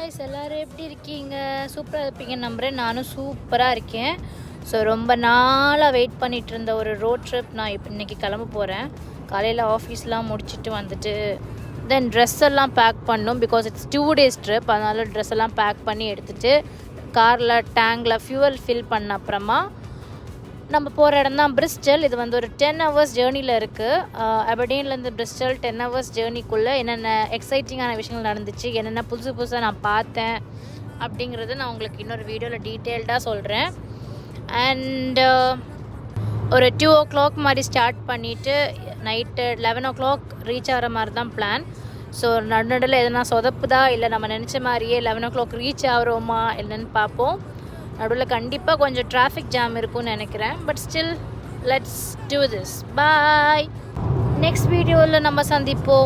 Guys, எல்லோரும் எப்படி இருக்கீங்க? சூப்பராக இருப்பீங்கன்னு நம்புகிறேன். நானும் சூப்பராக இருக்கேன். ஸோ ரொம்ப நாளாக வெயிட் பண்ணிகிட்டு இருந்த ஒரு ரோட் ட்ரிப் நான் இன்றைக்கி கிளம்ப போகிறேன். காலையில் ஆஃபீஸ்லாம் முடிச்சுட்டு வந்துட்டு தென் ட்ரெஸ் எல்லாம் பேக் பண்ணணும். Because it's 2 days trip. அதனால் ட்ரெஸ் எல்லாம் பேக் பண்ணி எடுத்துகிட்டு காரில் டேங்கில் ஃபியூவல் ஃபில் பண்ண அப்புறமா நம்ம போகிற இடம் தான் பிரிஸ்டல். இது வந்து ஒரு 10 hours ஜேர்னியில் இருக்குது. அபர்டீன்லேருந்து பிரிஸ்டல் 10 hours ஜேர்னிக்குள்ளே என்னென்ன எக்ஸைட்டிங்கான விஷயங்கள் நடந்துச்சு, என்னென்ன புதுசாக நான் பார்த்தேன் அப்படிங்கிறது நான் உங்களுக்கு இன்னொரு வீடியோவில் டீட்டெயில்டாக சொல்கிறேன். அண்ட் ஒரு 2 o'clock மாதிரி ஸ்டார்ட் பண்ணிவிட்டு நைட்டு 11 o'clock ரீச் ஆகிற மாதிரி தான் பிளான். ஸோ நடுநடுவில் எதனா சொதப்புதா இல்லை நம்ம நினச்ச மாதிரியே 11 o'clock ரீச் ஆகிறோமா என்னென்னு பார்ப்போம். நடுவில் கண்டிப்பாக கொஞ்சம் டிராஃபிக் ஜாம் இருக்கும்னு நினைக்கிறேன். But still let's do this. Bye. Next வீடியோவில் நம்ம சந்திப்போம்.